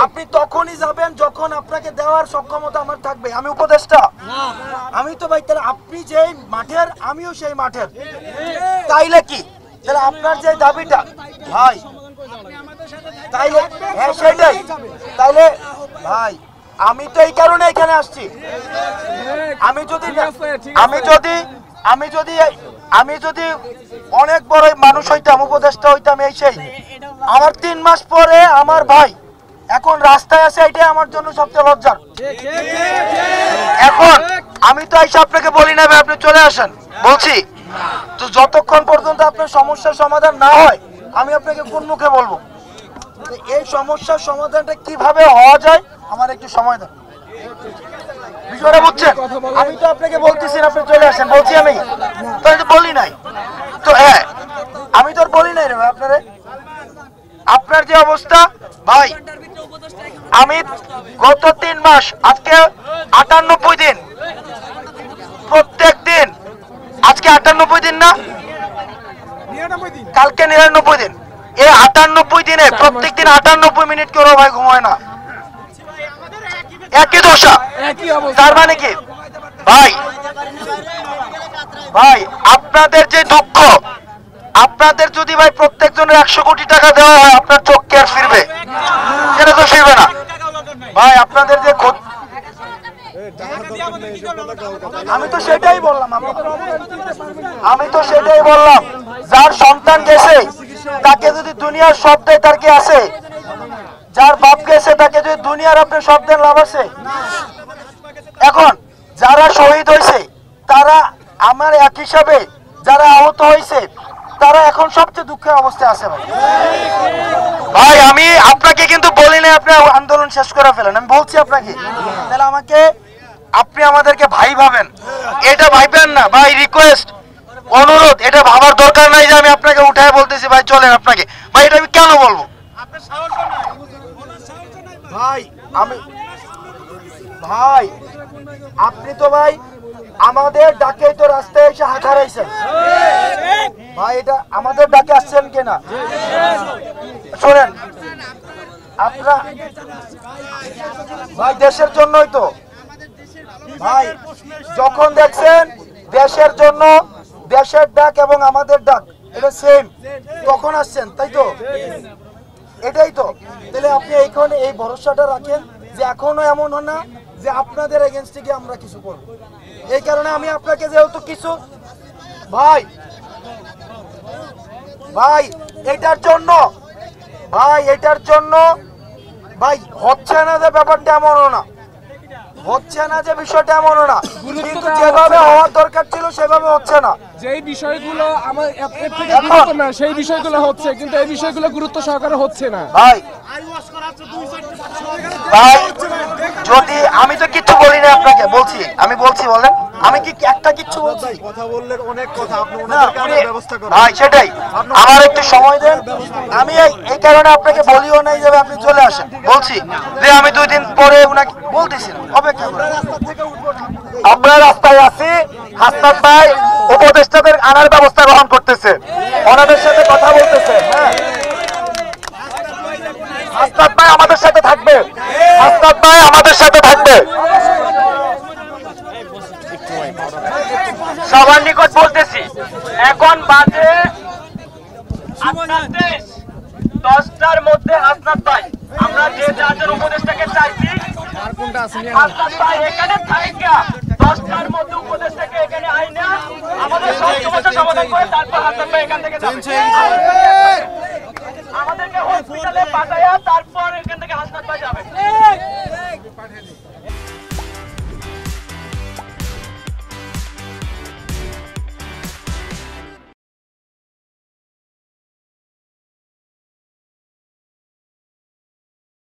আপনি তখনই যাবেন যখন আপনাকে দেওয়ার সক্ষমতা আমার থাকবে। আমি উপদেষ্টা, আমি তো ভাই, তাহলে আপনি যেই মাঠের আমিও সেই মাঠের, তাইলে কি তাহলে আপনার যে দাবিটা ভাই, তাইলে হ্যাঁ সেটাই, তাইলে ভাই আমি তো এই কারণে এখানে আসছি। আমি যদি অনেক বড় মানুষ হইতাম, উপদেষ্টা হইতাম, এই সেই আমার 3 মাস পরে আমার ভাই এখন রাস্তায় আছে, এটাই আমার জন্য সবচেয়ে লজ্জার। এখন আমি তো এসে আপনাকে বলি না ভাই আপনি চলে আসেন, বলছি তো যতক্ষণ পর্যন্ত আপনার সমস্যার সমাধান না হয় আমি আপনাকে কোন মুখে বলবো? এই সমস্যার সমাধানটা কিভাবে হওয়া যায় আমার একটু সময় দেন। বিষয়টা বুঝছেন? আমি তো আপনাকে বলতেছি আপনি চলে আসেন, বলছি আমি তো বলি নাই তো, হ্যাঁ আমি তো আর বলি নাই রে ভাই আপনারে। আপনার যে অবস্থা ভাই, আমি গত 3 মাস, আজকে 98 দিন, প্রত্যেক দিন, আজকে 98 দিন না, কালকে 99 দিন, এই 98 দিনে প্রত্যেক দিন 98 মিনিট করে ভাই ঘুমায় না, একই দশা। তার মানে কি ভাই, ভাই আপনাদের যে দুঃখ, আপনাদের যদি ভাই প্রত্যেকজনের 100 কোটি টাকা দেওয়া হয় আপনার চোখ কে আর ফিরবে? সেটা তো ফিরবে না ভাই। আপনাদের যে আমি তো সেটাই বললাম, যার সন্তান গেছে তাকে যদি দুনিয়ার সব দেয় তার কি আছে? যার বাপ গেছে তাকে যদি দুনিয়ার আপনি সব দেন লাভ আছে? এখন যারা শহীদ হয়েছে তারা আমার এক হিসাবে, যারা আহত হয়েছে তারা এখন সবচেয়ে দুঃখের অবস্থায় আছে ভাই। ভাই আমি আপনাকে কিন্তু বলি না আপনি আন্দোলন শেষ করে ফেলেন, আমি বলছি আপনাকে, তাহলে আমাকে আপনি আমাদেরকে ভাই ভাবেন, এটা ভাইবেন না ভাই। রিকোয়েস্ট, অনুরোধ, এটা ভাবার দরকার নাই যে আমি আপনাকে উঠায় বলতেছি ভাই চলেন আপনাকে, ভাই এটা আমি কেন বলবো ভাই? ভাই আপনি তো ভাই আমাদের ডাকে তো রাস্তায় এসে হাত হারাইছেন ভাই, এটা আমাদের ডাকে আসছেন কিনা শোনেন আপনারা ভাই, দেশের জন্যই তো ভাই, যখন দেখছেন দেশের জন্য, দেশের ডাক এবং আমাদের ডাক এটা সেম, তখন আসছেন, তাই তো? এটাই তো, তাহলে আপনি এইখানে এই ভরসাটা রাখেন যে এখনো এমন হয় না যে আপনাদের এগেইনস্টে গিয়ে আমরা কিছু করব। এই কারণে আমি আপনাকে যেহেতু কিছু ভাই, এটার জন্য ভাই হচ্ছে না যে ব্যাপারটা এমনও না, হচ্ছে না যে বিষয়টা এমনও না, কিন্তু যেভাবে হওয়ার দরকার ছিল সেভাবে হচ্ছে না। যেই বিষয়গুলো আমার এর থেকে গুরুত্ব না সেই বিষয়গুলো হচ্ছে, কিন্তু এই বিষয়গুলো গুরুত্ব সহকারে হচ্ছে না ভাই। যদি আমি তো কিছু বলি না আপনাকে, বলছি আমি বলছি, বলেন আমি কি একটা কিছু বলছি? কথা বললেন অনেক কথা, আপনি ওনাদেরকে আনার ব্যবস্থা করেন ভাই, সেটাই আমার একটু সময় দেন। আমি এই কারণে আপনাকে বলিও নাই যে আপনি চলে আসেন, বলছি যে আমি 2 দিন পরে উনাকে বলতেছি অপেক্ষা করেন। আমরা রাস্তায় আছি, হাসনাত ভাই উপদেষ্টাদের আনার ব্যবস্থা গ্রহণ করতেছে, ওনাদের সাথে কথা বলতেছে। হ্যাঁ, হাসনাত ভাই আমাদের সাথে থাকবে, হাসনাত ভাই আমাদের সাথে থাকবে। সবার নিকট বলতেছি, এখন বাজে 10টার মধ্যে হাসনাত ভাই, আমরা যে 4 জন উপদেষ্টাকে চাইছি, হাসনাত ভাই এখানে থাইকা 10টার মধ্যে উপদেষ্টাকে এখানে আইনা আমাদের সব সমস্যা সমাধান করে তারপর হাসনাত ভাই এখান থেকে যাবে। আমাদেরকে হসপিটালে পাঠাইয়া তারপর এখান থেকে হাসনাত ভাই যাবে।